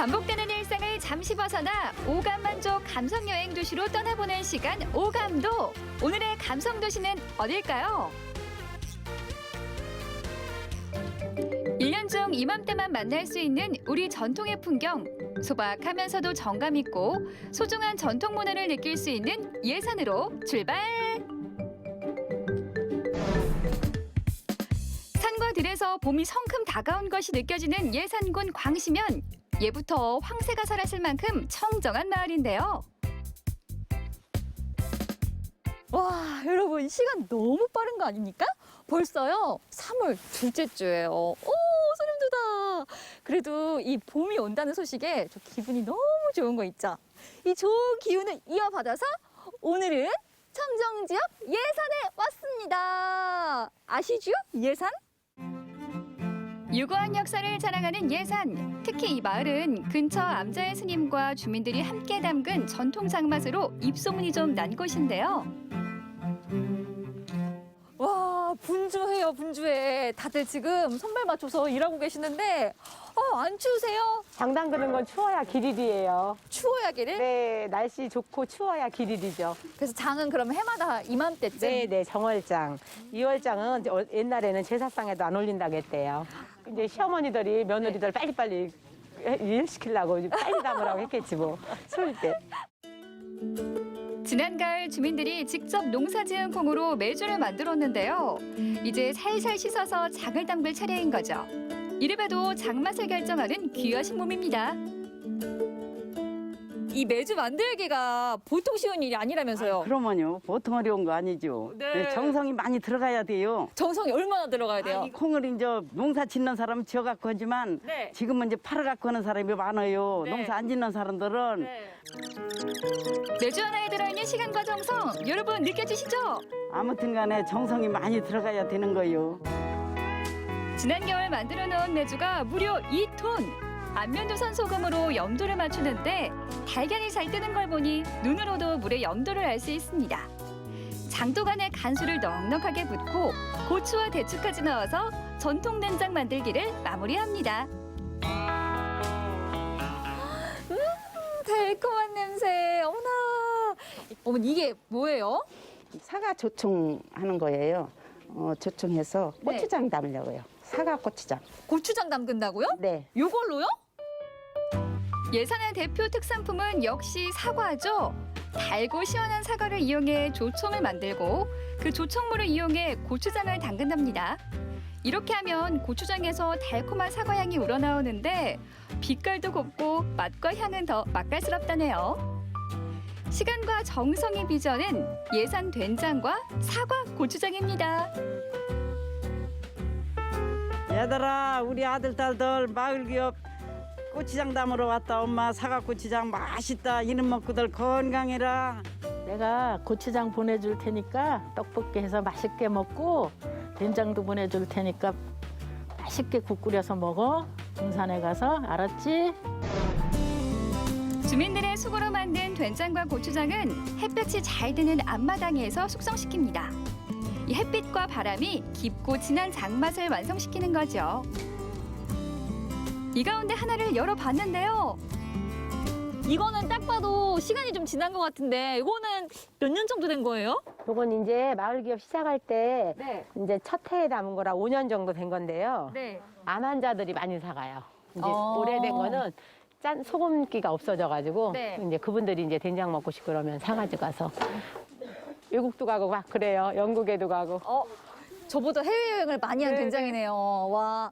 반복되는 일상을 잠시 벗어나 오감 만족 감성 여행 도시로 떠나보는 시간 오감도. 오늘의 감성 도시는 어딜까요? 1년 중 이맘때만 만날 수 있는 우리 전통의 풍경. 소박하면서도 정감 있고 소중한 전통 문화를 느낄 수 있는 예산으로 출발! 산과 들에서 봄이 성큼 다가온 것이 느껴지는 예산군 광시면 예부터 황새가 살았을 만큼 청정한 마을인데요. 와, 여러분 시간 너무 빠른 거 아닙니까? 벌써요 3월 둘째 주예요. 오, 소름 돋아. 그래도 이 봄이 온다는 소식에 저 기분이 너무 좋은 거 있죠? 이 좋은 기운을 이어받아서 오늘은 청정 지역 예산에 왔습니다. 아시죠? 예산? 유구한 역사를 자랑하는 예산. 특히 이 마을은 근처 암자의 스님과 주민들이 함께 담근 전통 장맛으로 입소문이 좀 난 곳인데요. 와, 분주해요, 분주해. 다들 지금 손발 맞춰서 일하고 계시는데 안 추우세요? 장당 드는 건 추워야 길일이에요. 추워야 길을? 네, 날씨 좋고 추워야 길일이죠. 그래서 장은 그러면 해마다 이맘때쯤? 네, 정월장. 2월장은 옛날에는 제사상에도 안 올린다고 했대요. 이제 시어머니들이 며느리들 빨리빨리 일시키려고 빨리 담으라고 했겠지 뭐, 추울 때. 지난 가을 주민들이 직접 농사지은 콩으로 메주를 만들었는데요. 이제 살살 씻어서 장을 담글 차례인 거죠. 이래봬도 장맛을 결정하는 귀하신 몸입니다. 이 메주 만들기가 보통 쉬운 일이 아니라면서요. 그러면요, 보통 어려운 거 아니죠. 네. 정성이 많이 들어가야 돼요. 정성이 얼마나 들어가야 돼요? 이 콩을 이제 농사 짓는 사람은 지어갖고 하지만 네. 지금은 이제 팔아갖고 하는 사람이 많아요. 네. 농사 안 짓는 사람들은. 메주 하나에 들어있는 시간과 정성, 여러분 느껴지시죠? 아무튼 간에 정성이 많이 들어가야 되는 거예요. 지난 겨울 만들어 놓은 메주가 무려 2톤. 안면도선 소금으로 염도를 맞추는데 달걀이 잘 뜨는 걸 보니 눈으로도 물의 염도를 알 수 있습니다. 장독안에 간수를 넉넉하게 붓고 고추와 대추까지 넣어서 전통 된장 만들기를 마무리합니다. 달콤한 냄새. 어머나. 어머니 이게 뭐예요? 사과 조청하는 거예요. 조청해서 네. 고추장 담으려고요. 사과 고추장. 고추장 담근다고요? 네. 요걸로요? 예산의 대표 특산품은 역시 사과죠. 달고 시원한 사과를 이용해 조청을 만들고 그 조청물을 이용해 고추장을 담근답니다. 이렇게 하면 고추장에서 달콤한 사과향이 우러나오는데 빛깔도 곱고 맛과 향은 더 맛깔스럽다네요. 시간과 정성이 빚어낸 예산 된장과 사과 고추장입니다. 얘들아, 우리 아들, 딸들 마을 기업 고추장 담으러 왔다. 엄마 사과 고추장 맛있다. 이놈 먹고들 건강해라. 내가 고추장 보내줄 테니까 떡볶이 해서 맛있게 먹고 된장도 보내줄 테니까 맛있게 국 끓여서 먹어. 등산에 가서 알았지? 주민들의 수고로 만든 된장과 고추장은 햇볕이 잘 드는 앞마당에서 숙성시킵니다. 이 햇빛과 바람이 깊고 진한 장맛을 완성시키는 거죠. 이 가운데 하나를 열어봤는데요. 이거는 딱 봐도 시간이 좀 지난 것 같은데 이거는 몇 년 정도 된 거예요? 요건 이제 마을 기업 시작할 때 네. 이제 첫 해에 담은 거라 5년 정도 된 건데요. 네. 암 환자들이 많이 사가요. 이제 어. 오래된 거는 짠 소금기가 없어져가지고 네. 이제 그분들이 이제 된장 먹고 싶고 그러면 사가지고 가서 외국도 가고 막 그래요. 영국에도 가고. 저보다 해외여행을 많이 한 네, 된장이네요. 와.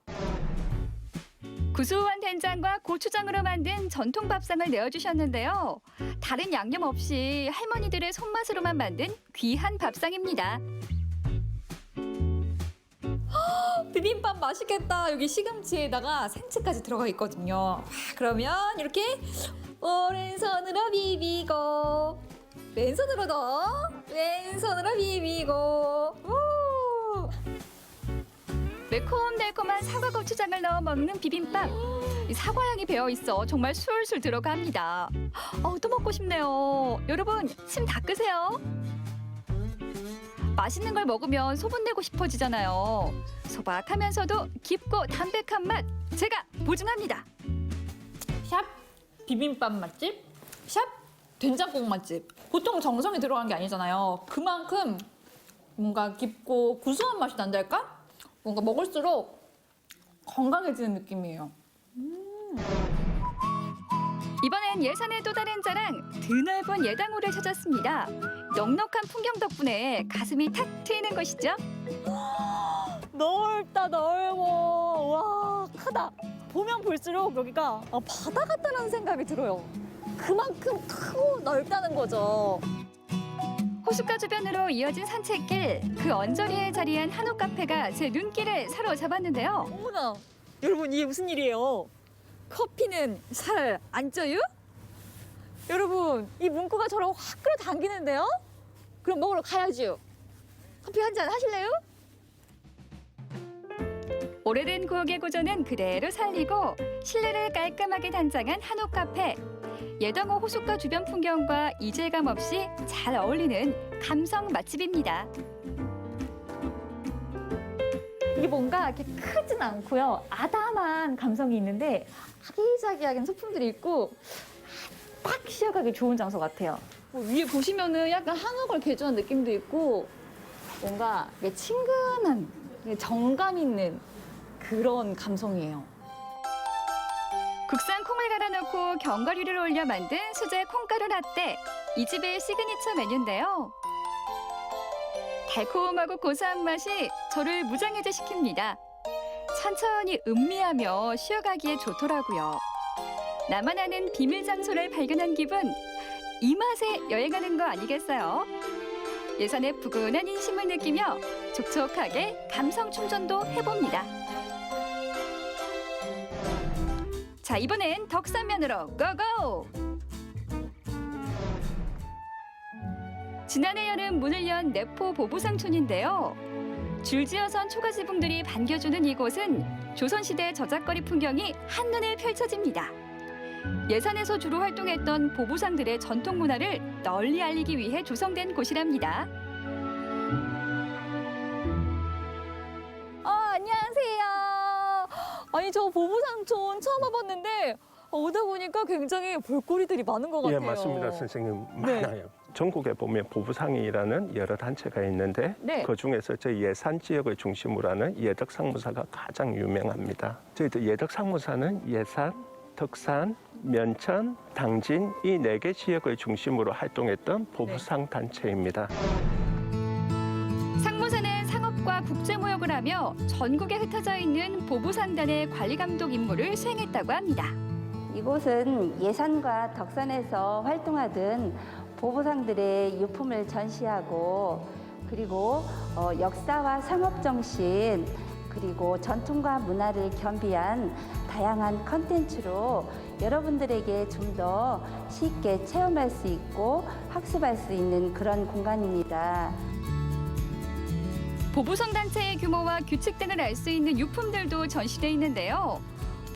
구수한 된장과 고추장으로 만든 전통 밥상을 내어주셨는데요. 다른 양념 없이 할머니들의 손맛으로만 만든 귀한 밥상입니다. 비빔밥 맛있겠다. 여기 시금치에다가 생채까지 들어가 있거든요. 와, 그러면 이렇게 오른손으로 비비고 왼손으로 넣어. 왼손으로 비비고. 오. 매콤달콤한 사과 고추장을 넣어 먹는 비빔밥. 이 사과향이 배어 있어 정말 술술 들어갑니다. 또 먹고 싶네요. 여러분 침 닦으세요. 맛있는 걸 먹으면 소문내고 싶어지잖아요. 소박하면서도 깊고 담백한 맛 제가 보증합니다. 샵. 비빔밥 맛집, 샵 된장국 맛집. 보통 정성이 들어간 게 아니잖아요. 그만큼 뭔가 깊고 구수한 맛이 난달까? 뭔가 먹을수록 건강해지는 느낌이에요. 이번엔 예산의 또 다른 자랑, 드넓은 예당호를 찾았습니다. 넉넉한 풍경 덕분에 가슴이 탁 트이는 것이죠. 넓다 넓어. 와 크다. 보면 볼수록 여기가 바다 같다는 생각이 들어요. 그만큼 크고 넓다는 거죠. 호숫가 주변으로 이어진 산책길, 그 언저리에 자리한 한옥 카페가 제 눈길을 사로잡았는데요. 어머나 여러분 이게 무슨 일이에요? 커피는 살 안 쪄요? 여러분 이 문구가 저를 확 끌어당기는데요? 그럼 먹으러 가야죠. 커피 한 잔 하실래요? 오래된 구옥의 고전은 그대로 살리고 실내를 깔끔하게 단장한 한옥 카페. 예당호 호숫가 주변 풍경과 이질감 없이 잘 어울리는 감성 맛집입니다. 이게 뭔가 이렇게 크진 않고요. 아담한 감성이 있는데 아기자기하게 소품들이 있고 딱 쉬어가기 좋은 장소 같아요. 위에 보시면은 약간 한옥을 개조한 느낌도 있고 뭔가 이게 친근한 정감 있는 그런 감성이에요. 국산 콩을 갈아 넣고 견과류를 올려 만든 수제 콩가루 라떼. 이 집의 시그니처 메뉴인데요. 달콤하고 고소한 맛이 저를 무장해제시킵니다. 천천히 음미하며 쉬어가기에 좋더라고요. 나만 아는 비밀 장소를 발견한 기분. 이 맛에 여행하는 거 아니겠어요? 예산의 푸근한 인심을 느끼며 촉촉하게 감성 충전도 해봅니다. 자, 이번엔 덕산면으로 고고! 지난해 여름 문을 연 내포 보부상촌인데요. 줄지어선 초가지붕들이 반겨주는 이곳은 조선시대 저작거리 풍경이 한눈에 펼쳐집니다. 예산에서 주로 활동했던 보부상들의 전통 문화를 널리 알리기 위해 조성된 곳이랍니다. 안녕하세요. 아니 저 보부상촌 처음 와봤는데 오다 보니까 굉장히 볼거리들이 많은 것 같아요. 예, 맞습니다, 선생님. 네. 많아요. 전국에 보면 보부상이라는 여러 단체가 있는데 네. 그중에서 저희 예산 지역을 중심으로 하는 예덕상무사가 가장 유명합니다. 저희들 예덕상무사는 예산, 덕산, 면천, 당진 이 4개 지역을 중심으로 활동했던 보부상 단체입니다. 상무사는 상업과 국제무역을 하며 전국에 흩어져 있는 보부상단의 관리감독 임무를 수행했다고 합니다. 이곳은 예산과 덕산에서 활동하던 보부상들의 유품을 전시하고 그리고 역사와 상업정신 그리고 전통과 문화를 겸비한 다양한 컨텐츠로 여러분들에게 좀 더 쉽게 체험할 수 있고 학습할 수 있는 그런 공간입니다. 보부상 단체의 규모와 규칙 등을 알 수 있는 유품들도 전시돼 있는데요.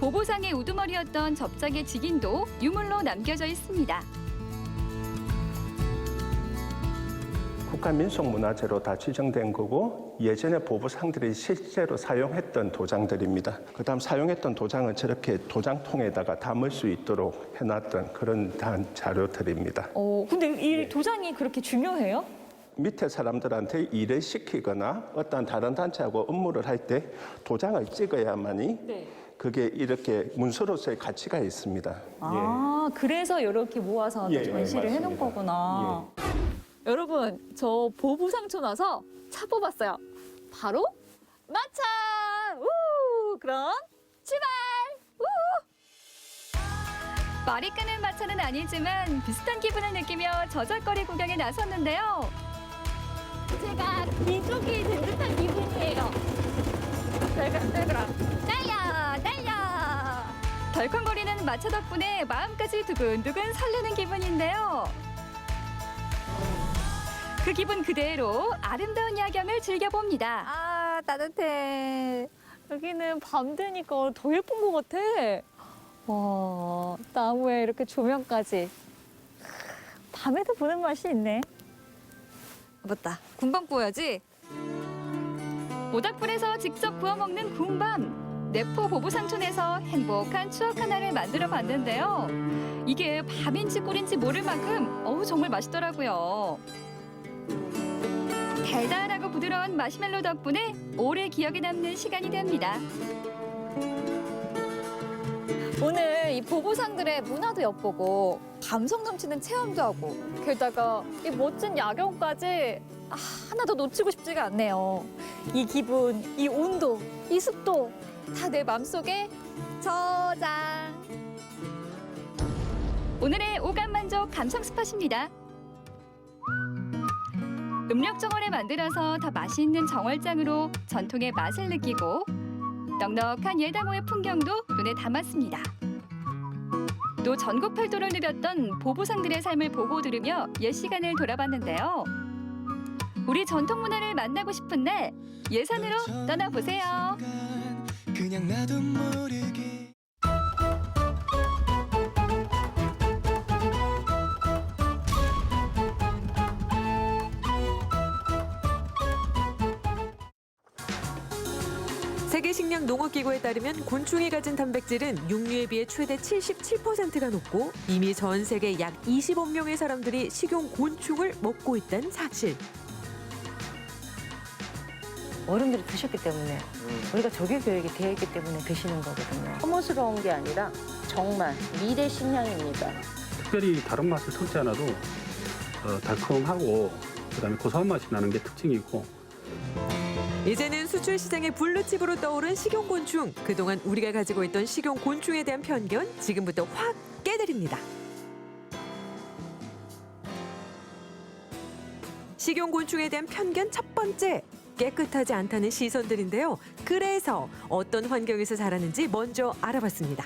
보부상의 우두머리였던 접작의 직인도 유물로 남겨져 있습니다. 국가민속문화재로 다 지정된 거고 예전에 보부상들이 실제로 사용했던 도장들입니다. 그다음 사용했던 도장은 저렇게 도장통에다가 담을 수 있도록 해놨던 그런 자료들입니다. 근데 이 도장이 그렇게 중요해요? 밑에 사람들한테 일을 시키거나 어떤 다른 단체하고 업무를 할 때 도장을 찍어야만이 네. 그게 이렇게 문서로서의 가치가 있습니다. 그래서 이렇게 모아서 예, 전시를 예, 해놓은 맞습니다. 거구나. 여러분, 저 보부상촌 와서 차 뽑았어요. 바로 마차! 우! 그럼 출발! 말이 끄는 마차는 아니지만 비슷한 기분을 느끼며 저작거리 구경에 나섰는데요. 제가 귀족이 된 듯한 기분이에요. 달려! 달려! 덜컹거리는 마차 덕분에 마음까지 두근두근 설레는 기분인데요. 그 기분 그대로 아름다운 야경을 즐겨봅니다. 아, 따뜻해. 여기는 밤 되니까 더 예쁜 것 같아. 와, 나무에 이렇게 조명까지. 밤에도 보는 맛이 있네. 맞다. 군밤 구워야지. 모닥불에서 직접 구워 먹는 군밤. 내포 보부상촌에서 행복한 추억 하나를 만들어 봤는데요. 이게 밤인지 꿀인지 모를 만큼 정말 맛있더라고요. 달달하고 부드러운 마시멜로 덕분에 오래 기억에 남는 시간이 됩니다. 오늘 이 보부상들의 문화도 엿보고 감성 넘치는 체험도 하고 게다가 이 멋진 야경까지 하나도 놓치고 싶지가 않네요. 이 기분, 이 온도, 이 습도 다 내 맘속에 저장. 오늘의 오감만족 감성 스팟입니다. 음력 정월에 만들어서 더 맛있는 정월장으로 전통의 맛을 느끼고 넉넉한 예당호의 풍경도 눈에 담았습니다. 또 전국 팔도를 누볐던 보부상들의 삶을 보고 들으며 옛 시간을 돌아봤는데요. 우리 전통 문화를 만나고 싶은 날 예산으로 떠나보세요. 그냥 나도 모르게 세계식량농업기구에 따르면 곤충이 가진 단백질은 육류에 비해 최대 77%가 높고 이미 전 세계 약 20억 명의 사람들이 식용 곤충을 먹고 있다는 사실. 어른들이 드셨기 때문에 우리가 조기 교육이 되어 있기 때문에 드시는 거거든요. 혐오스러운 게 아니라 정말 미래 식량입니다. 특별히 다른 맛을 섞지 않아도 달콤하고 그다음에 고소한 맛이 나는 게 특징이고 이제는 수출 시장의 블루칩으로 떠오른 식용곤충. 그동안 우리가 가지고 있던 식용곤충에 대한 편견 지금부터 확 깨드립니다. 식용곤충에 대한 편견 첫 번째. 깨끗하지 않다는 시선들인데요. 그래서 어떤 환경에서 자라는지 먼저 알아봤습니다.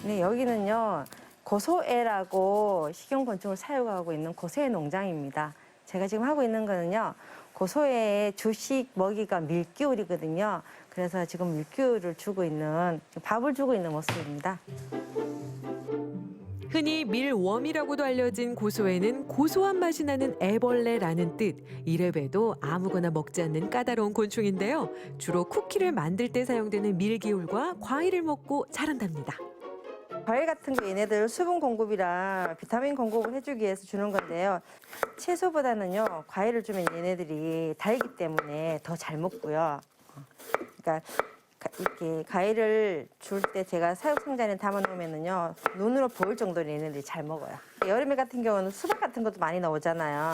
네, 여기는요. 고소애라고 식용곤충을 사육하고 있는 고소애 농장입니다. 제가 지금 하고 있는 거는요. 고소애의 주식 먹이가 밀기울이거든요. 그래서 지금 밀기울을 주고 있는, 밥을 주고 있는 모습입니다. 흔히 밀웜이라고도 알려진 고소에는 고소한 맛이 나는 애벌레라는 뜻. 이래봬도 아무거나 먹지 않는 까다로운 곤충인데요. 주로 쿠키를 만들 때 사용되는 밀기울과 과일을 먹고 자란답니다. 과일 같은 거 얘네들 수분 공급이랑 비타민 공급을 해주기 위해서 주는 건데요. 채소보다는요, 과일을 주면 얘네들이 달기 때문에 더 잘 먹고요. 그러니까 이렇게 과일을 줄 때 제가 사육 상자에 담아 놓으면은요, 눈으로 보일 정도로 얘네들이 잘 먹어요. 여름에 같은 경우는 수박 같은 것도 많이 나오잖아요.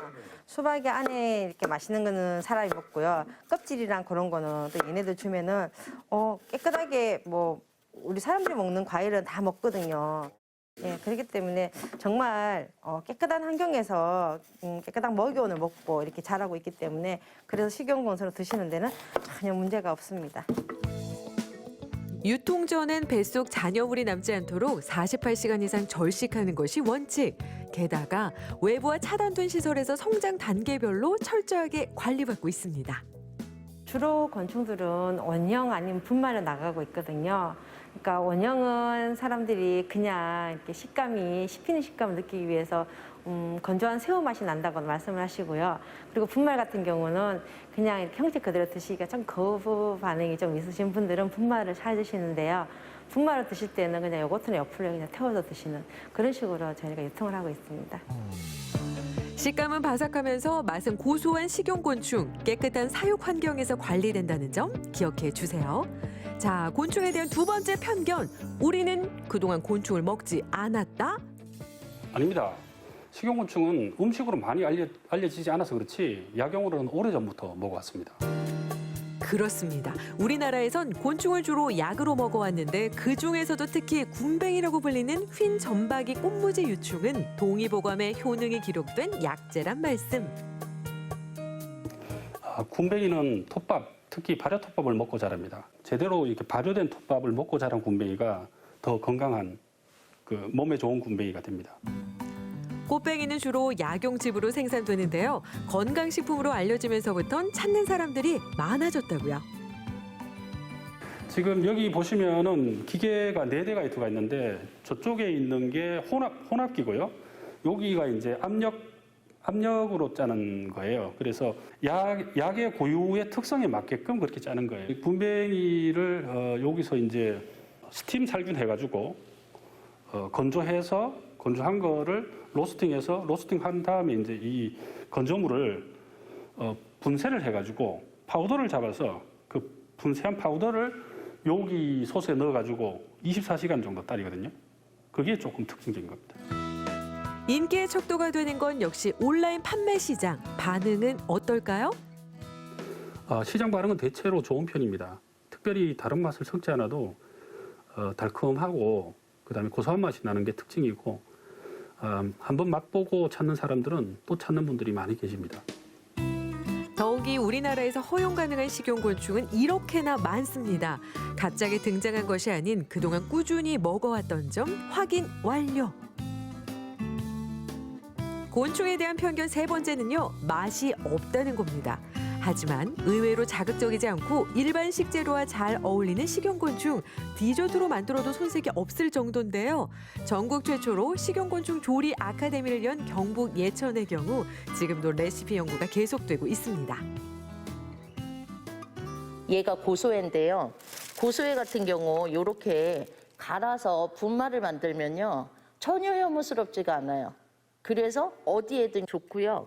수박이 안에 이렇게 맛있는 거는 사람이 먹고요. 껍질이랑 그런 거는 또 얘네들 주면은 깨끗하게 우리 사람들이 먹는 과일은 다 먹거든요. 예, 그렇기 때문에 정말 깨끗한 환경에서 깨끗한 먹이원을 먹고 이렇게 자라고 있기 때문에 그래서 식용곤충으로 드시는 데는 전혀 문제가 없습니다. 유통 전엔 뱃속 잔여물이 남지 않도록 48시간 이상 절식하는 것이 원칙. 게다가 외부와 차단된 시설에서 성장 단계별로 철저하게 관리받고 있습니다. 주로 곤충들은 원형 아니면 분말로 나가고 있거든요. 그러니까 원형은 사람들이 그냥 이렇게 씹히는 식감을 느끼기 위해서 건조한 새우 맛이 난다고 말씀을 하시고요. 그리고 분말 같은 경우는 그냥 이렇게 형태 그대로 드시기가 좀 거부 반응이 좀 있으신 분들은 분말을 찾으시는데요. 분말을 드실 때는 그냥 요거트나 옆으로 그냥 태워서 드시는 그런 식으로 저희가 유통을 하고 있습니다. 식감은 바삭하면서 맛은 고소한 식용곤충, 깨끗한 사육 환경에서 관리된다는 점 기억해 주세요. 자, 곤충에 대한 두 번째 편견. 우리는 그동안 곤충을 먹지 않았다? 아닙니다. 식용곤충은 음식으로 많이 알려지지 않아서 그렇지 약용으로는 오래전부터 먹어왔습니다. 그렇습니다. 우리나라에선 곤충을 주로 약으로 먹어왔는데 그중에서도 특히 군뱅이라고 불리는 휜 점박이 꽃무지 유충은 동의보감에 효능이 기록된 약재란 말씀. 군뱅이는 톱밥, 특히 발효톱밥을 먹고 자랍니다. 제대로 이렇게 발효된 톱밥을 먹고 자란 군뱅이가 더 건강한 몸에 좋은 군뱅이가 됩니다. 꽃뱅이는 주로 약용집으로 생산되는데요. 건강식품으로 알려지면서부턴 찾는 사람들이 많아졌다고요. 지금 여기 보시면은 기계가 4대가 들어가 있는데 저쪽에 있는 게 혼합기고요. 여기가 이제 압력으로 짜는 거예요. 그래서 약의 고유의 특성에 맞게끔 그렇게 짜는 거예요. 분뱅이를 여기서 이제 스팀 살균 해가지고 건조해서 건조한 거를 로스팅해서 로스팅한 다음에 이제 이 건조물을 분쇄를 해가지고 파우더를 잡아서 그 분쇄한 파우더를 여기 솥에 넣어가지고 24시간 정도 따리거든요. 그게 조금 특징적인 겁니다. 인기의 척도가 되는 건 역시 온라인 판매 시장. 반응은 어떨까요? 시장 반응은 대체로 좋은 편입니다. 특별히 다른 맛을 섞지 않아도 달콤하고 그다음에 고소한 맛이 나는 게 특징이고 한번 맛보고 찾는 사람들은 또 찾는 분들이 많이 계십니다. 더욱이 우리나라에서 허용 가능한 식용곤충은 이렇게나 많습니다. 갑자기 등장한 것이 아닌 그동안 꾸준히 먹어왔던 점 확인 완료. 곤충에 대한 편견 세 번째는요, 맛이 없다는 겁니다. 하지만 의외로 자극적이지 않고 일반 식재료와 잘 어울리는 식용곤충, 디저트로 만들어도 손색이 없을 정도인데요. 전국 최초로 식용곤충 조리 아카데미를 연 경북 예천의 경우 지금도 레시피 연구가 계속되고 있습니다. 얘가 고소해인데요. 고소해 같은 경우 이렇게 갈아서 분말을 만들면요. 전혀 혐오스럽지가 않아요. 그래서 어디에든 좋고요.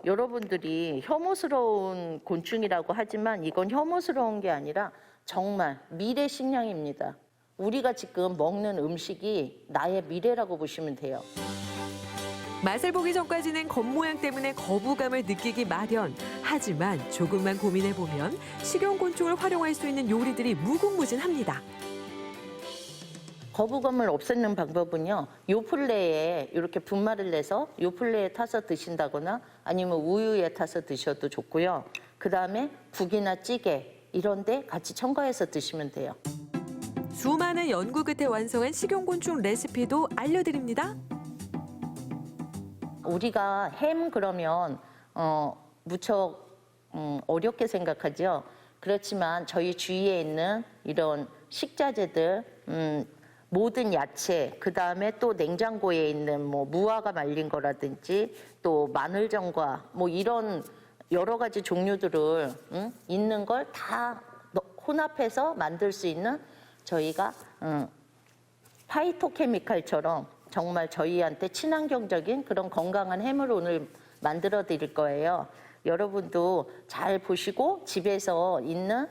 여러분들이 혐오스러운 곤충이라고 하지만 이건 혐오스러운 게 아니라 정말 미래 식량입니다. 우리가 지금 먹는 음식이 나의 미래라고 보시면 돼요. 맛을 보기 전까지는 겉모양 때문에 거부감을 느끼기 마련. 하지만 조금만 고민해보면 식용곤충을 활용할 수 있는 요리들이 무궁무진합니다. 거부감을 없애는 방법은요. 요플레에 이렇게 분말을 내서 요플레에 타서 드신다거나 아니면 우유에 타서 드셔도 좋고요. 그다음에 국이나 찌개 이런 데 같이 첨가해서 드시면 돼요. 수많은 연구 끝에 완성한 식용곤충 레시피도 알려드립니다. 우리가 햄 그러면 무척 어렵게 생각하죠. 그렇지만 저희 주위에 있는 이런 식자재들 모든 야채, 그 다음에 또 냉장고에 있는 뭐 무화과 말린 거라든지 또 마늘전과 뭐 이런 여러 가지 종류들을 있는 걸 다 혼합해서 만들 수 있는 저희가 파이토케미칼처럼 정말 저희한테 친환경적인 그런 건강한 햄을 오늘 만들어 드릴 거예요. 여러분도 잘 보시고 집에서 있는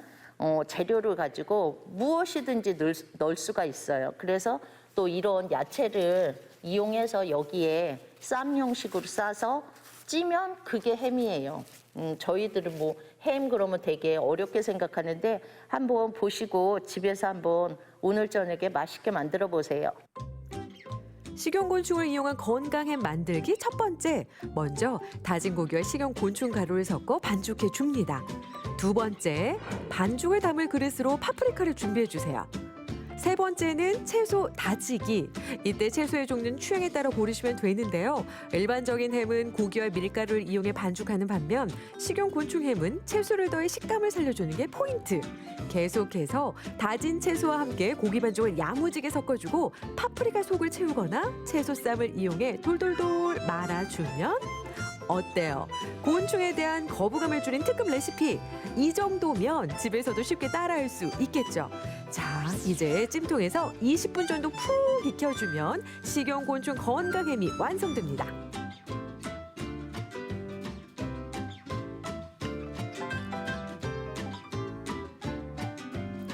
재료를 가지고 무엇이든지 넣을 수가 있어요. 그래서 또 이런 야채를 이용해서 여기에 쌈 형식으로 싸서 찌면 그게 햄이에요. 저희들은 뭐 햄 그러면 되게 어렵게 생각하는데 한번 보시고 집에서 한번 오늘 저녁에 맛있게 만들어 보세요. 식용곤충을 이용한 건강햄 만들기 첫 번째. 먼저 다진 고기와 식용곤충 가루를 섞어 반죽해 줍니다. 두 번째, 반죽을 담을 그릇으로 파프리카를 준비해 주세요. 세 번째는 채소 다지기. 이때 채소의 종류는 취향에 따라 고르시면 되는데요. 일반적인 햄은 고기와 밀가루를 이용해 반죽하는 반면 식용곤충 햄은 채소를 더해 식감을 살려주는 게 포인트. 계속해서 다진 채소와 함께 고기 반죽을 야무지게 섞어주고 파프리카 속을 채우거나 채소쌈을 이용해 돌돌돌 말아주면 어때요? 곤충에 대한 거부감을 줄인 특급 레시피. 이 정도면 집에서도 쉽게 따라할 수 있겠죠. 자, 이제 찜통에서 20분 정도 푹 익혀주면 식용곤충 건강햄이 완성됩니다.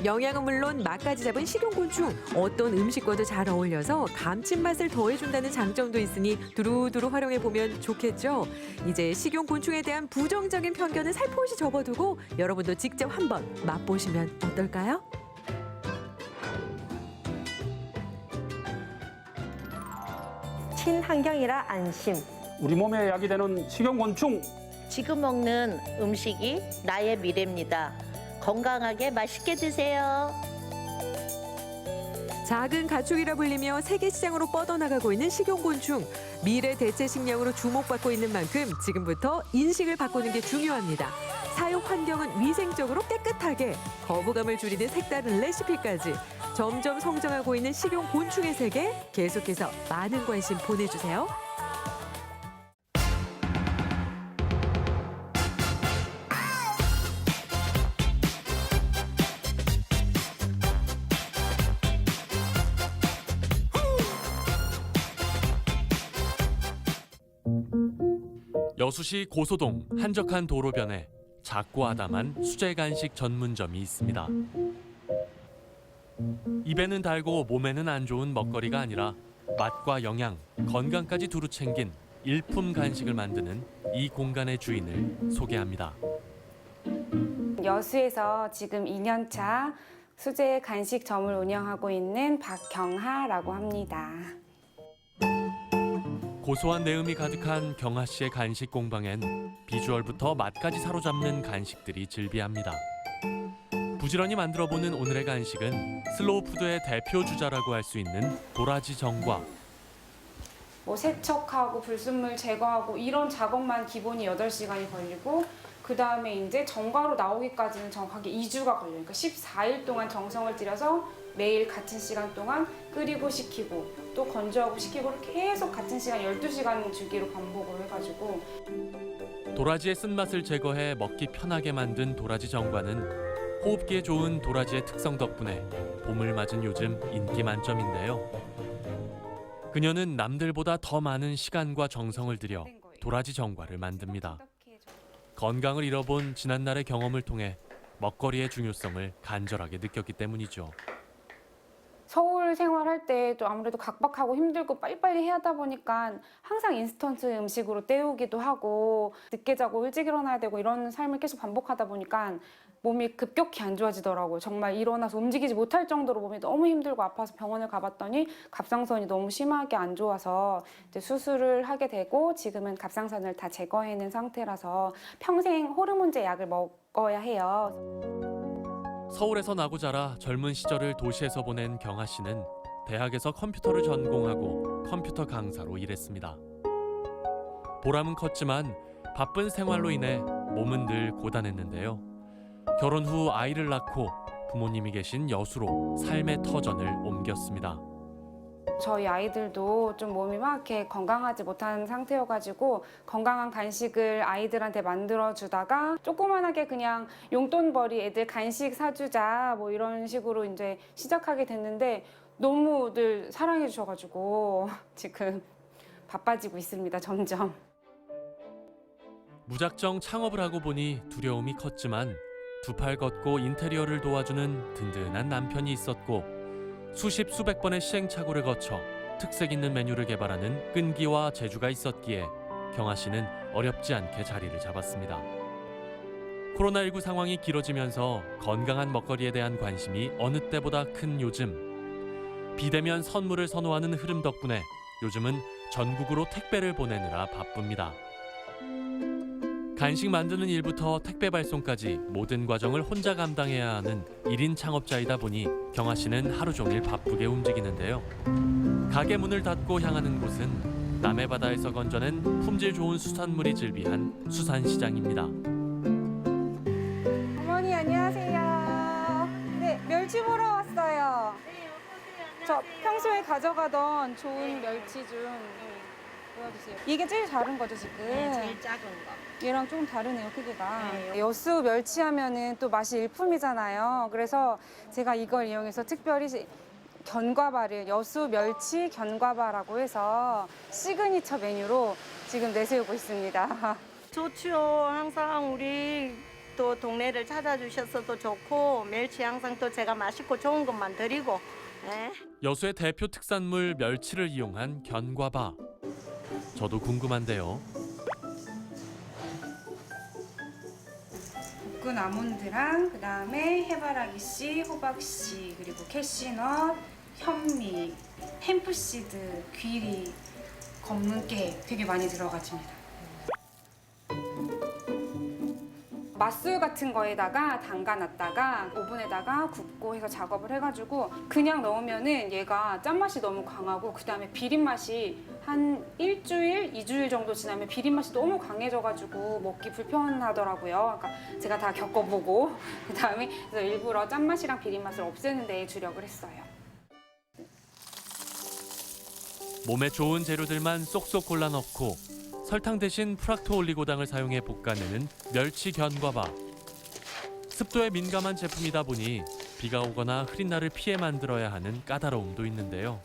영양은 물론 맛까지 잡은 식용곤충, 어떤 음식과도 잘 어울려서 감칠맛을 더해준다는 장점도 있으니 두루두루 활용해보면 좋겠죠. 이제 식용곤충에 대한 부정적인 편견을 살포시 접어두고 여러분도 직접 한번 맛보시면 어떨까요? 친환경이라 안심. 우리 몸에 약이 되는 식용곤충. 지금 먹는 음식이 나의 미래입니다. 건강하게 맛있게 드세요. 작은 가축이라 불리며 세계 시장으로 뻗어나가고 있는 식용곤충. 미래 대체 식량으로 주목받고 있는 만큼 지금부터 인식을 바꾸는 게 중요합니다. 사육 환경은 위생적으로 깨끗하게, 거부감을 줄이는 색다른 레시피까지 점점 성장하고 있는 식용곤충의 세계, 계속해서 많은 관심 보내주세요. 여수시 고소동 한적한 도로변에 작고 아담한 수제 간식 전문점이 있습니다. 입에는 달고 몸에는 안 좋은 먹거리가 아니라 맛과 영양, 건강까지 두루 챙긴 일품 간식을 만드는 이 공간의 주인을 소개합니다. 여수에서 지금 2년차 수제 간식점을 운영하고 있는 박경하라고 합니다. 고소한 내음이 가득한 경하 씨의 간식 공방엔 비주얼부터 맛까지 사로잡는 간식들이 즐비합니다. 부지런히 만들어보는 오늘의 간식은 슬로우 푸드의 대표 주자라고 할 수 있는 도라지 정과. 뭐 세척하고 불순물 제거하고 이런 작업만 기본이 8시간이 걸리고 그 다음에 이제 정과로 나오기까지는 정확하게 2주가 걸려요. 그러니까 14일 동안 정성을 들여서 매일 같은 시간 동안 끓이고 식히고 또 건조하고 식히고 계속 같은 시간 12시간 주기로 반복을 해가지고. 도라지의 쓴맛을 제거해 먹기 편하게 만든 도라지 정과는 호흡기에 좋은 도라지의 특성 덕분에 봄을 맞은 요즘 인기 만점인데요. 그녀는 남들보다 더 많은 시간과 정성을 들여 도라지 정과를 만듭니다. 건강을 잃어본 지난날의 경험을 통해 먹거리의 중요성을 간절하게 느꼈기 때문이죠. 서울 생활할 때도 아무래도 각박하고 힘들고 빨리빨리 해야 하다 보니까 항상 인스턴트 음식으로 때우기도 하고 늦게 자고 일찍 일어나야 되고 이런 삶을 계속 반복하다 보니까 몸이 급격히 안 좋아지더라고요. 정말 일어나서 움직이지 못할 정도로 몸이 너무 힘들고 아파서 병원을 가봤더니 갑상선이 너무 심하게 안 좋아서 이제 수술을 하게 되고 지금은 갑상선을 다 제거해낸 상태라서 평생 호르몬제 약을 먹어야 해요. 서울에서 나고 자라 젊은 시절을 도시에서 보낸 경하 씨는 대학에서 컴퓨터를 전공하고 컴퓨터 강사로 일했습니다. 보람은 컸지만 바쁜 생활로 인해 몸은 늘 고단했는데요. 결혼 후 아이를 낳고 부모님이 계신 여수로 삶의 터전을 옮겼습니다. 저희 아이들도 좀 몸이 막 이렇게 건강하지 못한 상태여가지고 건강한 간식을 아이들한테 만들어주다가 조그만하게 그냥 용돈벌이 애들 간식 사주자 뭐 이런 식으로 이제 시작하게 됐는데 너무들 사랑해 주셔가지고 지금 바빠지고 있습니다, 점점. 무작정 창업을 하고 보니 두려움이 컸지만 두 팔 걷고 인테리어를 도와주는 든든한 남편이 있었고 수십 수백 번의 시행착오를 거쳐 특색 있는 메뉴를 개발하는 끈기와 재주가 있었기에 경하 씨는 어렵지 않게 자리를 잡았습니다. 코로나19 상황이 길어지면서 건강한 먹거리에 대한 관심이 어느 때보다 큰 요즘. 비대면 선물을 선호하는 흐름 덕분에 요즘은 전국으로 택배를 보내느라 바쁩니다. 간식 만드는 일부터 택배 발송까지 모든 과정을 혼자 감당해야 하는 1인 창업자이다 보니 경하 씨는 하루 종일 바쁘게 움직이는데요. 가게 문을 닫고 향하는 곳은 남해 바다에서 건져낸 품질 좋은 수산물이 즐비한 수산시장입니다. 어머니 안녕하세요. 네, 멸치 보러 왔어요. 저 평소에 가져가던 좋은 멸치 중 보여주세요. 이게 제일 작은 거죠 지금? 네, 제일 작은 거. 얘랑 조금 다르네요, 크기가. 여수 멸치 하면은 또 맛이 일품이잖아요. 그래서 제가 이걸 이용해서 특별히 견과바를 여수 멸치 견과바라고 해서 시그니처 메뉴로 지금 내세우고 있습니다. 좋죠. 항상 우리 또 동네를 찾아주셔서도 좋고 멸치 항상 또 제가 맛있고 좋은 것만 드리고. 네. 여수의 대표 특산물 멸치를 이용한 견과바. 저도 궁금한데요. 볶은 아몬드랑 그다음에 해바라기 씨, 호박 씨, 그리고 캐시넛, 현미, 햄프시드, 귀리, 검은깨 되게 많이 들어가집니다. 맛술 같은 거에다가 담가놨다가 오븐에다가 굽고 해서 작업을 해가지고 그냥 넣으면은 얘가 짠맛이 너무 강하고 그다음에 비린맛이 한 일주일, 2주일 정도 지나면 비린맛이 너무 강해져가지고 먹기 불편하더라고요. 그러니까 제가 다 겪어보고 그다음에 그래서 일부러 짠맛이랑 비린맛을 없애는 데에 주력을 했어요. 몸에 좋은 재료들만 쏙쏙 골라 넣고 설탕 대신 프락토 올리고당을 사용해 볶아내는 멸치 견과바. 습도에 민감한 제품이다 보니 비가 오거나 흐린 날을 피해 만들어야 하는 까다로움도 있는데요.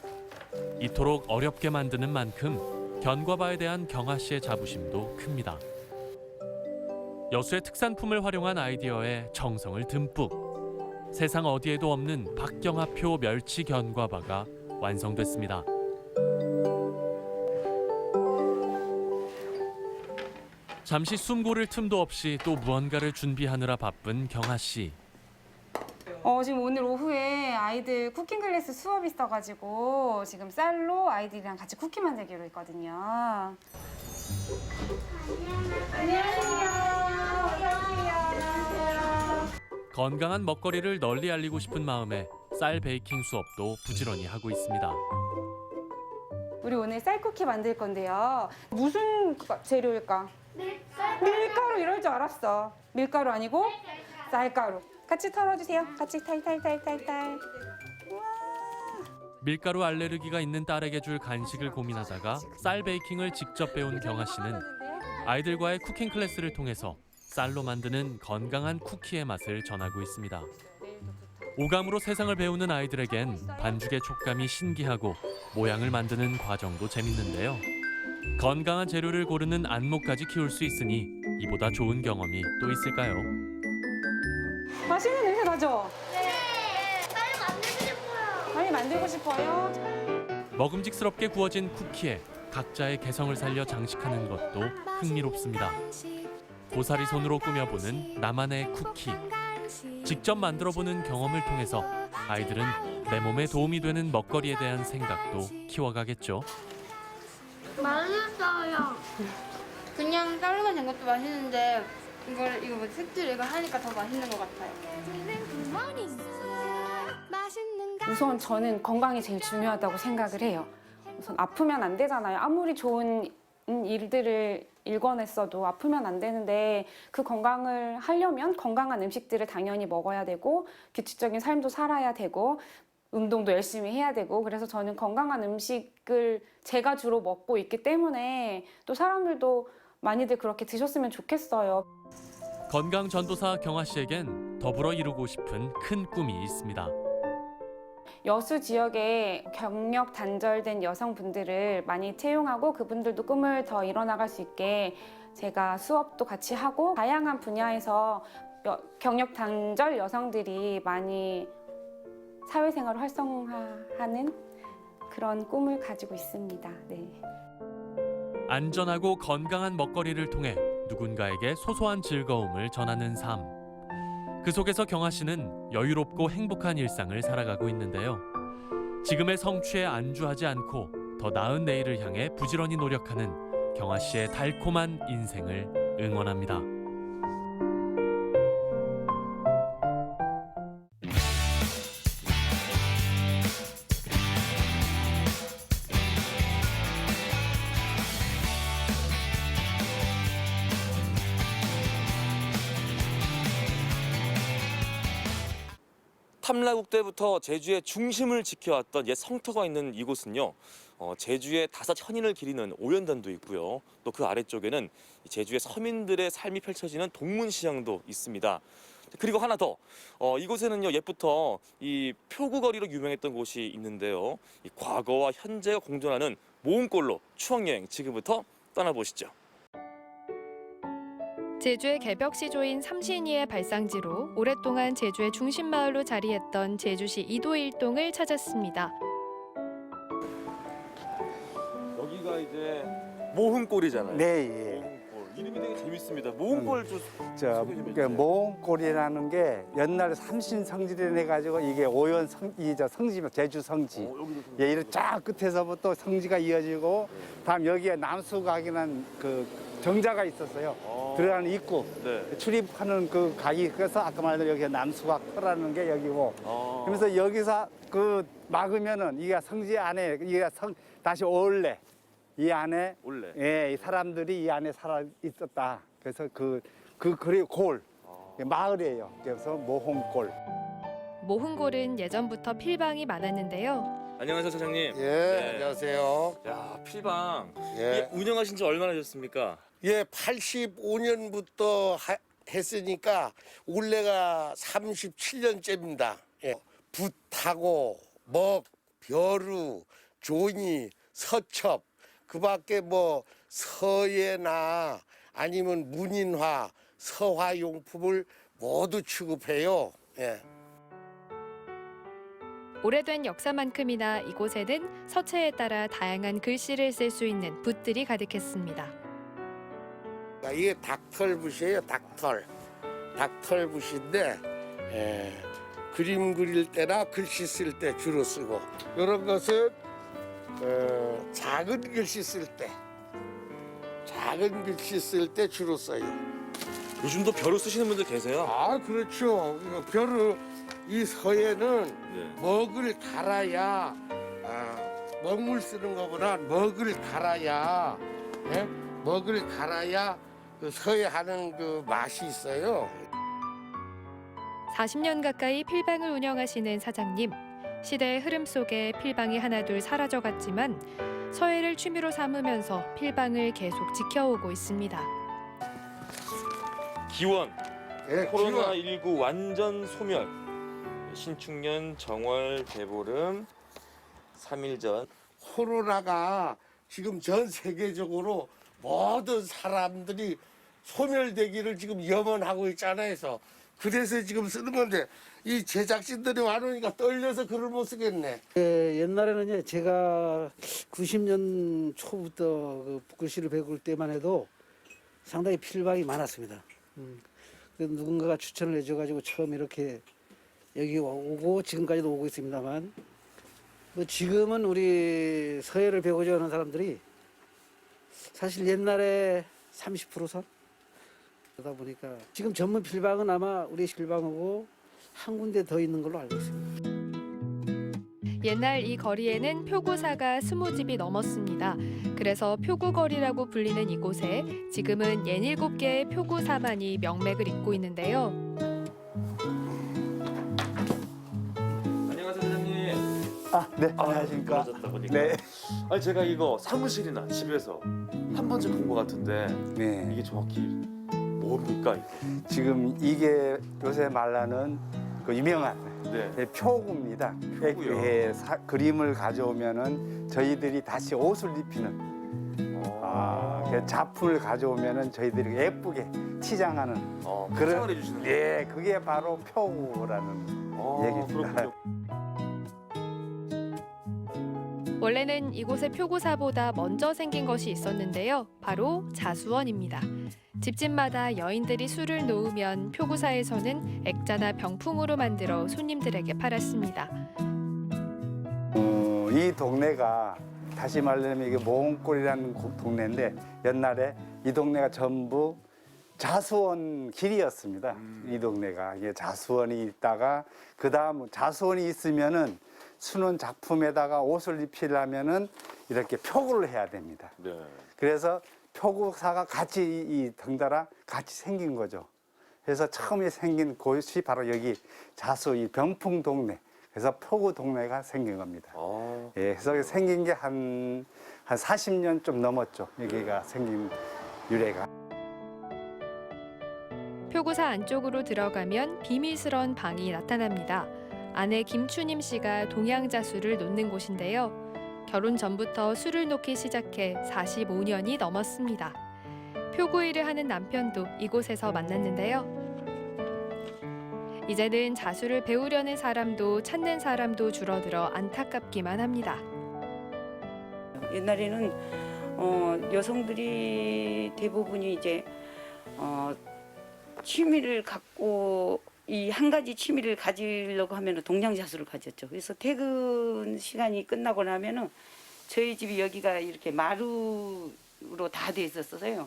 이토록 어렵게 만드는 만큼 견과바에 대한 경아 씨의 자부심도 큽니다. 여수의 특산품을 활용한 아이디어에 정성을 듬뿍. 세상 어디에도 없는 박경아표 멸치 견과바가 완성됐습니다. 잠시 숨 고를 틈도 없이 또 무언가를 준비하느라 바쁜 경아 씨. 지금 오늘 오후에 아이들 쿠킹 클래스 수업이 있어가지고 지금 쌀로 아이들이랑 같이 쿠키 만들기로 했거든요. 건강한 먹거리를 널리 알리고 싶은 마음에 쌀 베이킹 수업도 부지런히 하고 있습니다. 우리 오늘 쌀 쿠키 만들 건데요. 무슨 재료일까? 밀가루 이럴 줄 알았어. 밀가루 아니고 쌀가루. 같이 털어주세요. 같이 탈탈탈탈탈. 밀가루 알레르기가 있는 딸에게 줄 간식을 고민하다가 쌀 베이킹을 직접 배운 경아 씨는 아이들과의 쿠킹 클래스를 통해서 쌀로 만드는 건강한 쿠키의 맛을 전하고 있습니다. 오감으로 세상을 배우는 아이들에겐 반죽의 촉감이 신기하고 모양을 만드는 과정도 재밌는데요. 건강한 재료를 고르는 안목까지 키울 수 있으니 이보다 좋은 경험이 또 있을까요? 맛있는 냄새 나죠? 네. 빨리 만들고 싶어요. 먹음직스럽게 구워진 쿠키에 각자의 개성을 살려 장식하는 것도 흥미롭습니다. 고사리 손으로 꾸며보는 나만의 쿠키. 직접 만들어보는 경험을 통해서 아이들은 내 몸에 도움이 되는 먹거리에 대한 생각도 키워가겠죠. 맛있어요. 그냥 쌀로만 된 것도 맛있는데 이거 뭐 색칠 이거 하니까 더 맛있는 것 같아요. 우선 저는 건강이 제일 중요하다고 생각을 해요. 우선 아프면 안 되잖아요. 아무리 좋은 일들을 일궈냈어도 아프면 안 되는데 그 건강을 하려면 건강한 음식들을 당연히 먹어야 되고 규칙적인 삶도 살아야 되고 운동도 열심히 해야 되고 그래서 저는 건강한 음식을 제가 주로 먹고 있기 때문에 또 사람들도 많이들 그렇게 드셨으면 좋겠어요. 건강 전도사 경아 씨에겐 더불어 이루고 싶은 큰 꿈이 있습니다. 여수 지역에 경력 단절된 여성분들을 많이 채용하고 그분들도 꿈을 더 이뤄나갈 수 있게 제가 수업도 같이 하고 다양한 분야에서 경력 단절 여성들이 많이 사회생활을 활성화하는 그런 꿈을 가지고 있습니다. 네. 안전하고 건강한 먹거리를 통해 누군가에게 소소한 즐거움을 전하는 삶. 그 속에서 경아 씨는 여유롭고 행복한 일상을 살아가고 있는데요. 지금의 성취에 안주하지 않고 더 나은 내일을 향해 부지런히 노력하는 경아 씨의 달콤한 인생을 응원합니다. 탐라국 때부터 제주의 중심을 지켜왔던 옛 성터가 있는 이곳은요. 제주의 5현인을 기리는 오연단도 있고요. 또 그 아래쪽에는 제주의 서민들의 삶이 펼쳐지는 동문시장도 있습니다. 그리고 하나 더, 이곳에는요 옛부터 이 표구거리로 유명했던 곳이 있는데요. 이 과거와 현재가 공존하는 모험골로 추억여행 지금부터 떠나보시죠. 제주의 개벽시조인 삼신이의 발상지로 오랫동안 제주의 중심마을로 자리했던 제주시 이도일동을 찾았습니다. 여기가 이제 모험골이잖아요. 네, 예. 모험골. 이름이 되게 재밌습니다. 모험골 좀 소개 좀 해주세요. 모험골이라는 게 옛날에 삼신성지를 해가지고 이게 오연 성지, 제주 성지. 예, 이렇게 쫙 끝에서부터 성지가 이어지고 다음 여기에 남수각이라는 그 정자가 있었어요. 들어가는 입구, 출입하는 그 각이 그래서 아까 말한 여기가 남수각 터라는 게 여기고. 그러면서 여기서 그 막으면은 이게 성지 안에 이게 다시 올래. 이 안에 예, 이 사람들이 이 안에 살아 있었다. 그래서 그리고 골 마을이에요. 그래서 모험골. 모흥골은 예전부터 필방이 많았는데요. 안녕하세요, 사장님. 예, 안녕하세요. 야, 필방. 예. 운영하신 지 얼마나 되셨습니까? 예, 85년부터 했으니까 올해가 37년째입니다. 예. 붓하고 먹, 벼루, 종이, 서첩 그 밖에 뭐 서예나 아니면 문인화, 서화용품을 모두 취급해요. 예. 오래된 역사만큼이나 이곳에는 서체에 따라 다양한 글씨를 쓸 수 있는 붓들이 가득했습니다. 이게 닥털붓이에요. 닥털붓인데 그림 그릴 때나 글씨 쓸 때 주로 쓰고, 이런 것은 작은 글씨 쓸 때 주로 써요. 요즘도 벼를 쓰시는 분들 계세요? 아, 그렇죠. 벼를, 이 서예는 먹을 갈아야, 먹물 쓰는 것보다 먹을 갈아야, 먹을 갈아야 그 서예하는 그 맛이 있어요. 40년 가까이 필방을 운영하시는 사장님. 시대의 흐름 속에 필방이 하나둘 사라져갔지만 서예를 취미로 삼으면서 필방을 계속 지켜오고 있습니다. 기원, 코로나19 완전 소멸, 신축년, 정월, 대보름, 3일 전. 코로나가 지금 전 세계적으로 모든 사람들이 소멸되기를 지금 염원하고 있잖아요. 그래서 지금 쓰는 건데, 이 제작진들이 와놓으니까 떨려서 글을 못 쓰겠네. 옛날에는 제가 90년 초부터 그 붓글씨를 배울 때만 해도 상당히 필방이 많았습니다. 누군가가 추천을 해줘가지고 처음 이렇게 여기 오고 지금까지도 오고 있습니다만, 뭐 지금은 우리 서예를 배우고자 하는 사람들이 사실 옛날에 30% 선? 그러다 보니까 지금 전문 필방은 아마 우리 필방하고 한 군데 더 있는 걸로 알고 있습니다. 옛날 이 거리에는 표구사가 20집이 넘었습니다. 그래서 표구거리라고 불리는 이곳에 지금은 67개의 표구사만이 명맥을 잇고 있는데요. 안녕하세요, 사장님. 네, 안녕하십니까. 그러셨다 보니까. 네. 아니, 제가 이거 사무실이나 집에서 한 번쯤 본 것 같은데 이게 정확히 뭡니까? 이게? 지금 이게 요새 말하는 그 유명한 표구입니다. 표구요. 그림을 가져오면은 저희들이 다시 옷을 입히는 그 작품을 가져오면은 저희들이 예쁘게 치장하는 포장을 해주시는 거예요? 예, 그게 바로 표구라는 얘기입니다. 원래는 이곳의 표구사보다 먼저 생긴 것이 있었는데요. 바로 자수원입니다. 집집마다 여인들이 술을 놓으면 표구사에서는 액자나 병풍으로 만들어 손님들에게 팔았습니다. 이 동네가 다시 말하면 이게 모홍골이라는 동네인데 옛날에 이 동네가 전부 자수원 길이었습니다. 이 동네가 이게 자수원이 있다가 그 다음 자수원이 있으면은 수는 작품에다가 옷을 입히려면은 이렇게 표구를 해야 됩니다. 그래서 표구사가 같이 이 덩달아 같이 생긴 거죠. 그래서 처음에 생긴 곳이 바로 여기 자수 이 병풍 동네. 그래서 표구 동네가 생긴 겁니다. 예, 그래서 생긴 게 한 40년 좀 넘었죠. 여기가 생긴 유래가. 표구사 안쪽으로 들어가면 비밀스러운 방이 나타납니다. 아내 김추님 씨가 동양자수를 놓는 곳인데요. 결혼 전부터 술을 놓기 시작해 45년이 넘었습니다. 표구 일을 하는 남편도 이곳에서 만났는데요. 이제는 자수를 배우려는 사람도 찾는 사람도 줄어들어 안타깝기만 합니다. 옛날에는 여성들이 대부분이 이제 취미를 갖고 이 한 가지 취미를 가지려고 하면 동양자수를 가졌죠. 그래서 퇴근 시간이 끝나고 나면은 저희 집이 여기가 이렇게 마루로 다 돼 있었어요.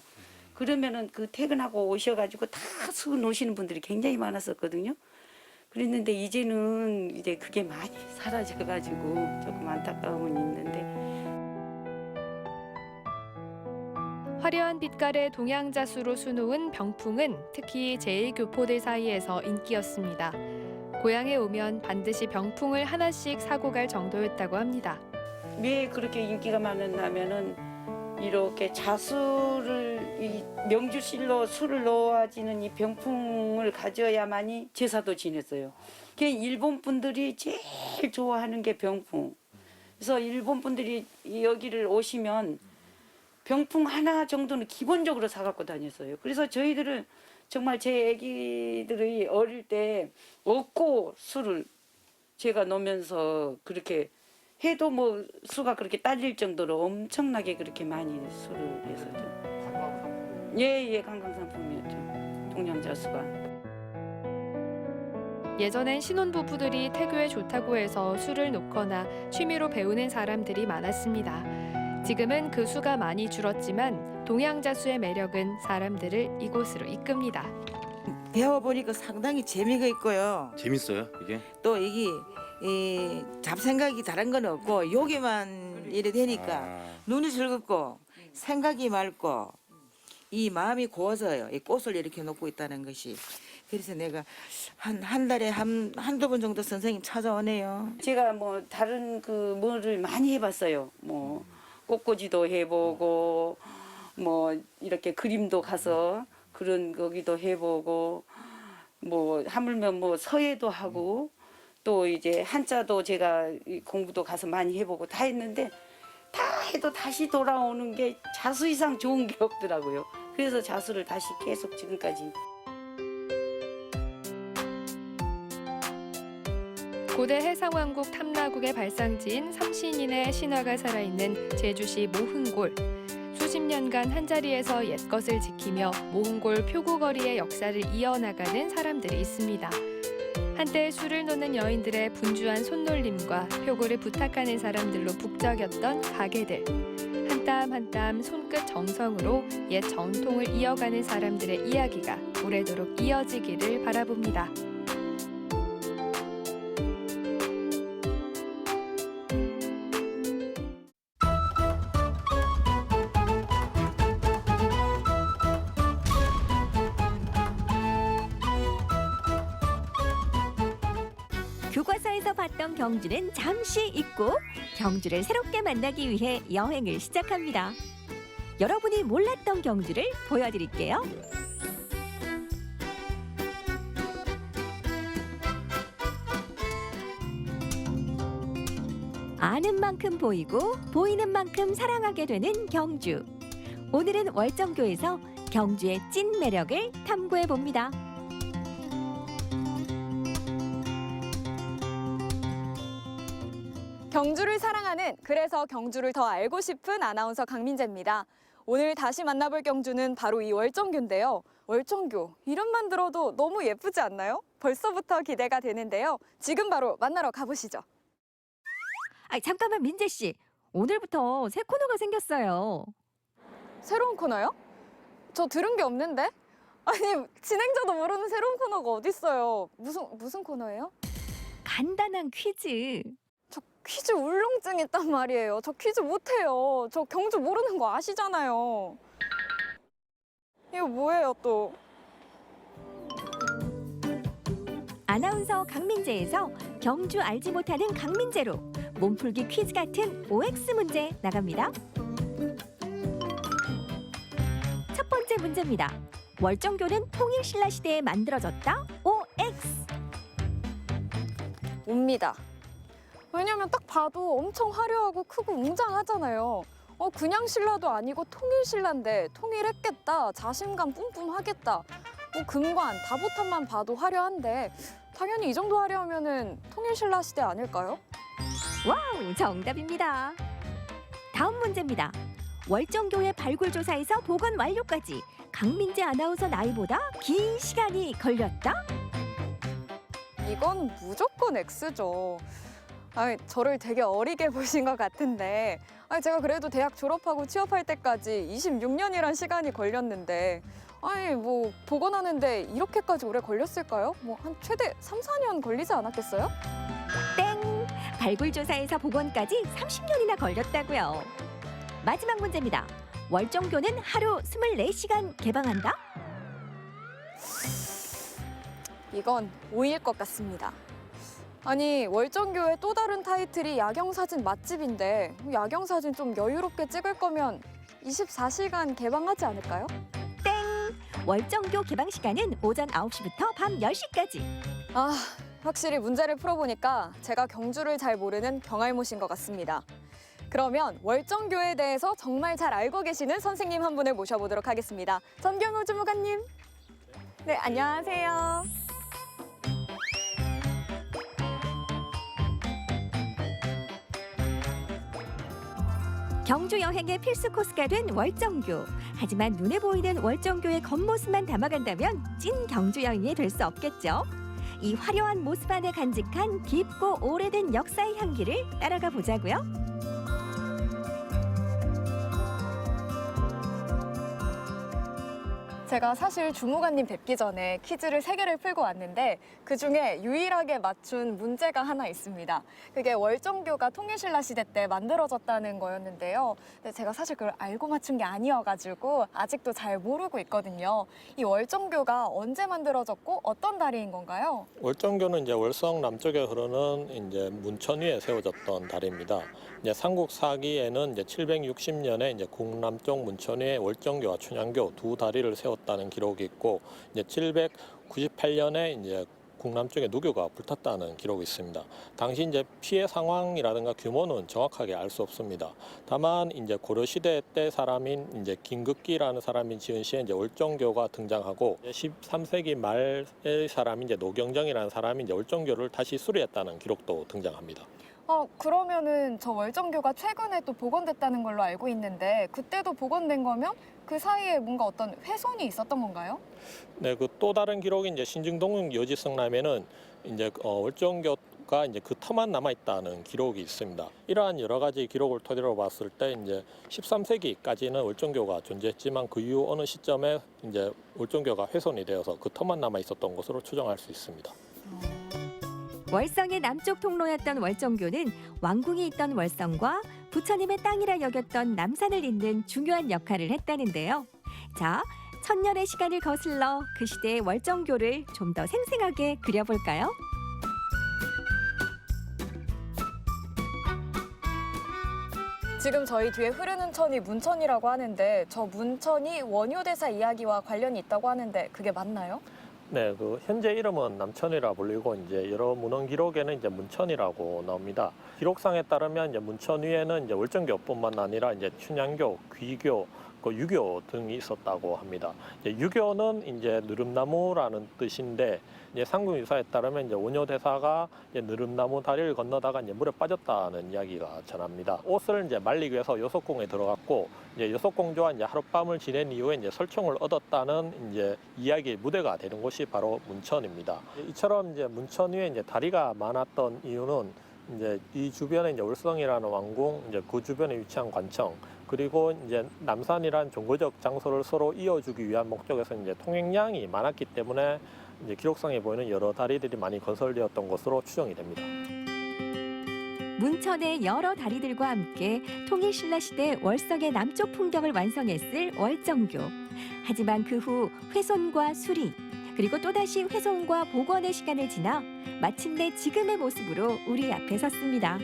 그러면은 그 퇴근하고 오셔가지고 다 수 놓으시는 분들이 굉장히 많았었거든요. 그랬는데 이제는 이제 그게 많이 사라져가지고 조금 안타까움은 있는데. 화려한 빛깔의 동양자수로 수놓은 병풍은 특히 제1교포들 사이에서 인기였습니다. 고향에 오면 반드시 병풍을 하나씩 사고 갈 정도였다고 합니다. 왜 그렇게 인기가 많았냐면은 이렇게 자수를 이 명주실로 술을 놓아지는 이 병풍을 가져야만이 제사도 지냈어요. 그 일본 분들이 제일 좋아하는 게 병풍. 그래서 일본 분들이 여기를 오시면 병풍 하나 정도는 기본적으로 사갖고 다녔어요. 그래서 저희들은 정말 제 아기들이 어릴 때 얻고 술을 제가 놓으면서 그렇게 해도 뭐 수가 그렇게 딸릴 정도로 엄청나게 그렇게 많이 술을 해서죠. 예, 관광상품이었죠. 동양자수가. 예전엔 신혼부부들이 태교에 좋다고 해서 술을 놓거나 취미로 배우는 사람들이 많았습니다. 지금은 그 수가 많이 줄었지만 동양자수의 매력은 사람들을 이곳으로 이끕니다. 배워보니까 상당히 재미가 있고요. 재밌어요, 이게? 또 이게 잡생각이 다른 건 없고 여기만 이래 되니까 눈이 즐겁고 생각이 맑고 이 마음이 고워서요. 이 꽃을 이렇게 놓고 있다는 것이. 그래서 내가 한 달에 한두 번 정도 선생님 찾아오네요. 제가 뭐 다른 그 뭐를 많이 해봤어요. 뭐 꽃꽂이도 해보고 뭐 이렇게 그림도 가서 그런 거기도 해보고 뭐 하물며 뭐 서예도 하고 또 이제 한자도 제가 공부도 가서 많이 해보고 다 했는데 다 해도 다시 돌아오는 게 자수 이상 좋은 게 없더라고요. 그래서 자수를 다시 계속 지금까지. 고대 해상왕국 탐라국의 발상지인 삼신인의 신화가 살아있는 제주시 모흥골. 수십 년간 한자리에서 옛것을 지키며 모흥골 표구거리의 역사를 이어나가는 사람들이 있습니다. 한때 술을 놓는 여인들의 분주한 손놀림과 표구를 부탁하는 사람들로 북적였던 가게들. 한 땀 한 땀 손끝 정성으로 옛 전통을 이어가는 사람들의 이야기가 오래도록 이어지기를 바라봅니다. 교과서에서 봤던 경주는 잠시 잊고 경주를 새롭게 만나기 위해 여행을 시작합니다. 여러분이 몰랐던 경주를 보여드릴게요. 아는 만큼 보이고 보이는 만큼 사랑하게 되는 경주. 오늘은 월정교에서 경주의 찐 매력을 탐구해 봅니다. 경주를 사랑하는, 그래서 경주를 더 알고 싶은 아나운서 강민재입니다. 오늘 다시 만나볼 경주는 바로 이 월정교인데요. 월정교, 이름만 들어도 너무 예쁘지 않나요? 벌써부터 기대가 되는데요. 지금 바로 만나러 가보시죠. 잠깐만 민재 씨, 오늘부터 새 코너가 생겼어요. 새로운 코너요? 저 들은 게 없는데? 아니, 진행자도 모르는 새로운 코너가 어딨어요. 무슨 코너예요? 간단한 퀴즈. 저 퀴즈 울렁증 있단 말이에요. 저 퀴즈 못해요. 저 경주 모르는 거 아시잖아요. 이거 뭐예요 또? 아나운서 강민재에서 경주 알지 못하는 강민재로 몸풀기 퀴즈 같은 OX 문제 나갑니다. 첫 번째 문제입니다. 월정교는 통일신라 시대에 만들어졌다. OX. 옵니다. 왜냐면 딱 봐도 엄청 화려하고 크고 웅장하잖아요. 그냥 신라도 아니고 통일신라인데 통일했겠다, 자신감 뿜뿜하겠다. 금관, 다보탑만 봐도 화려한데 당연히 이 정도 화려하면은 통일신라 시대 아닐까요? 와우, 정답입니다. 다음 문제입니다. 월정교의 발굴조사에서 복원 완료까지 강민재 아나운서 나이보다 긴 시간이 걸렸다? 이건 무조건 X죠. 저를 되게 어리게 보신 것 같은데 제가 그래도 대학 졸업하고 취업할 때까지 26년이란 시간이 걸렸는데 뭐 복원하는데 이렇게까지 오래 걸렸을까요? 뭐 한 최대 3, 4년 걸리지 않았겠어요? 땡! 발굴조사에서 복원까지 30년이나 걸렸다고요. 마지막 문제입니다. 월정교는 하루 24시간 개방한다? 이건 오일 것 같습니다. 아니, 월정교의 또 다른 타이틀이 야경사진 맛집인데 야경사진 좀 여유롭게 찍을 거면 24시간 개방하지 않을까요? 땡! 월정교 개방 시간은 오전 9시부터 밤 10시까지. 확실히 문제를 풀어보니까 제가 경주를 잘 모르는 경알못인 것 같습니다. 그러면 월정교에 대해서 정말 잘 알고 계시는 선생님 한 분을 모셔보도록 하겠습니다. 전경우 주무관님. 네, 안녕하세요. 경주 여행의 필수 코스가 된 월정교. 하지만 눈에 보이는 월정교의 겉모습만 담아간다면 찐 경주 여행이 될 수 없겠죠. 이 화려한 모습 안에 간직한 깊고 오래된 역사의 향기를 따라가 보자고요. 제가 사실 주무관님 뵙기 전에 퀴즈를 3개를 풀고 왔는데 그중에 유일하게 맞춘 문제가 하나 있습니다. 그게 월정교가 통일신라 시대 때 만들어졌다는 거였는데요. 근데 제가 사실 그걸 알고 맞춘 게 아니어가지고 아직도 잘 모르고 있거든요. 이 월정교가 언제 만들어졌고 어떤 다리인 건가요? 월정교는 이제 월성 남쪽에 흐르는 이제 문천 위에 세워졌던 다리입니다. 이제 삼국 사기에는 이제 760년에 이제 국남쪽 문천 위에 월정교와 춘향교 두 다리를 세웠다는 기록이 있고, 이제 798년에 이제 국남쪽에 누교가 불탔다는 기록이 있습니다. 당시 이제 피해 상황이라든가 규모는 정확하게 알 수 없습니다. 다만 이제 고려 시대 때 사람인 이제 김극기라는 사람이 지은 시에 이제 월정교가 등장하고, 13세기 말의 사람인 이제 노경정이라는 사람이 이제 월정교를 다시 수리했다는 기록도 등장합니다. 그러면은 저 월정교가 최근에 또 복원됐다는 걸로 알고 있는데 그때도 복원된 거면 그 사이에 뭔가 어떤 훼손이 있었던 건가요? 네, 그 또 다른 기록이 이제 신증동릉 여지성남에는 이제 월정교가 이제 그 터만 남아 있다는 기록이 있습니다. 이러한 여러 가지 기록을 토대로 봤을 때 이제 13세기까지는 월정교가 존재했지만 그 이후 어느 시점에 이제 월정교가 훼손이 되어서 그 터만 남아 있었던 것으로 추정할 수 있습니다. 월성의 남쪽 통로였던 월정교는 왕궁이 있던 월성과 부처님의 땅이라 여겼던 남산을 잇는 중요한 역할을 했다는데요. 자, 천년의 시간을 거슬러 그 시대의 월정교를 좀 더 생생하게 그려볼까요? 지금 저희 뒤에 흐르는 천이 문천이라고 하는데 저 문천이 원효대사 이야기와 관련이 있다고 하는데 그게 맞나요? 네, 그 현재 이름은 남천이라 불리고 이제 여러 문헌 기록에는 이제 문천이라고 나옵니다. 기록상에 따르면 이제 문천 위에는 이제 월정교뿐만 아니라 이제 춘향교, 귀교, 유교 등이 있었다고 합니다. 이제 유교는 이제 느릅나무라는 뜻인데, 이제 삼국유사에 따르면 이제 원효대사가 이제 느릅나무 다리를 건너다가 이제 물에 빠졌다는 이야기가 전합니다. 옷을 이제 말리기 위해서 여석궁에 들어갔고, 이제 여석공주와 이제 하룻밤을 지낸 이후에 이제 설총을 얻었다는 이제 이야기의 무대가 되는 곳이 바로 문천입니다. 이처럼 이제 문천 위에 이제 다리가 많았던 이유는 이제 이 주변에 이제 월성이라는 왕궁, 이제 그 주변에 위치한 관청, 그리고 이제 남산이란 종교적 장소를 서로 이어주기 위한 목적에서 이제 통행량이 많았기 때문에 이제 기록상에 보이는 여러 다리들이 많이 건설되었던 것으로 추정이 됩니다. 문천의 여러 다리들과 함께 통일신라 시대 월성의 남쪽 풍경을 완성했을 월정교. 하지만 그 후 훼손과 수리, 그리고 또다시 훼손과 복원의 시간을 지나 마침내 지금의 모습으로 우리 앞에 섰습니다.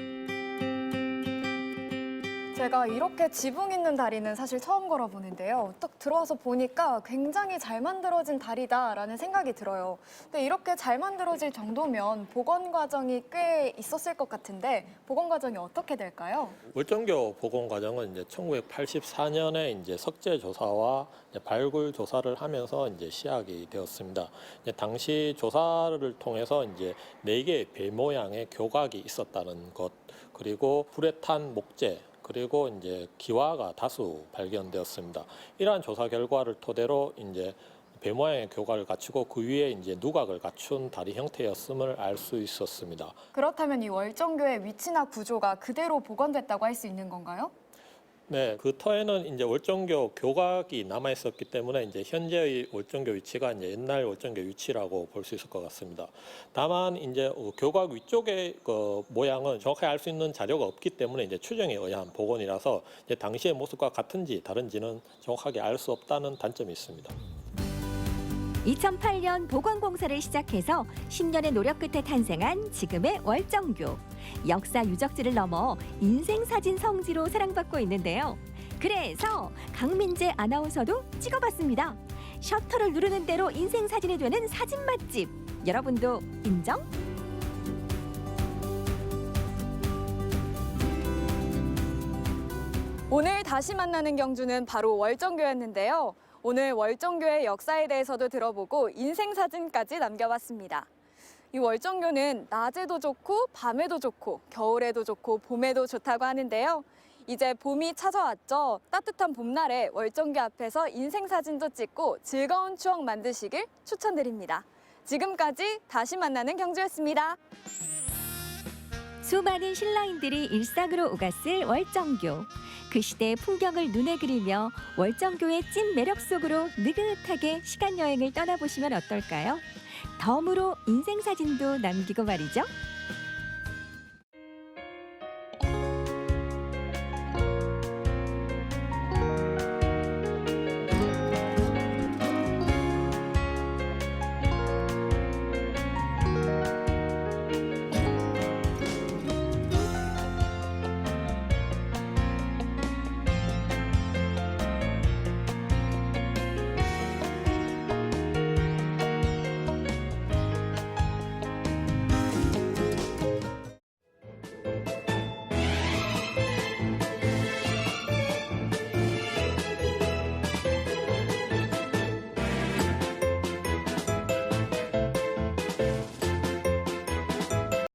제가 이렇게 지붕 있는 다리는 사실 처음 걸어보는데요. 딱 들어와서 보니까 굉장히 잘 만들어진 다리다라는 생각이 들어요. 근데 이렇게 잘 만들어질 정도면 복원 과정이 꽤 있었을 것 같은데 복원 과정이 어떻게 될까요? 월정교 복원 과정은 이제 1984년에 이제 석재 조사와 이제 발굴 조사를 하면서 이제 시작이 되었습니다. 이제 당시 조사를 통해서 이제 4개의 배 모양의 교각이 있었다는 것, 그리고 불에 탄 목재, 그리고 이제 기와가 다수 발견되었습니다. 이러한 조사 결과를 토대로 이제 배 모양의 교각을 갖추고 그 위에 이제 누각을 갖춘 다리 형태였음을 알 수 있었습니다. 그렇다면 이 월정교의 위치나 구조가 그대로 복원됐다고 할 수 있는 건가요? 네, 그 터에는 이제 월정교 교각이 남아 있었기 때문에 이제 현재의 월정교 위치가 이제 옛날 월정교 위치라고 볼 수 있을 것 같습니다. 다만 이제 교각 위쪽의 그 모양은 정확하게 알 수 있는 자료가 없기 때문에 이제 추정에 의한 복원이라서 이제 당시의 모습과 같은지 다른지는 정확하게 알 수 없다는 단점이 있습니다. 2008년 복원 공사를 시작해서 10년의 노력 끝에 탄생한 지금의 월정교. 역사 유적지를 넘어 인생사진 성지로 사랑받고 있는데요. 그래서 강민재 아나운서도 찍어봤습니다. 셔터를 누르는 대로 인생사진이 되는 사진 맛집. 여러분도 인정? 오늘 다시 만나는 경주는 바로 월정교였는데요. 오늘 월정교의 역사에 대해서도 들어보고 인생사진까지 남겨봤습니다. 이 월정교는 낮에도 좋고 밤에도 좋고 겨울에도 좋고 봄에도 좋다고 하는데요. 이제 봄이 찾아왔죠. 따뜻한 봄날에 월정교 앞에서 인생사진도 찍고 즐거운 추억 만드시길 추천드립니다. 지금까지 다시 만나는 경주였습니다. 수많은 신라인들이 일상으로 오갔을 월정교. 그 시대의 풍경을 눈에 그리며 월정교의 찐 매력 속으로 느긋하게 시간 여행을 떠나보시면 어떨까요? 덤으로 인생사진도 남기고 말이죠.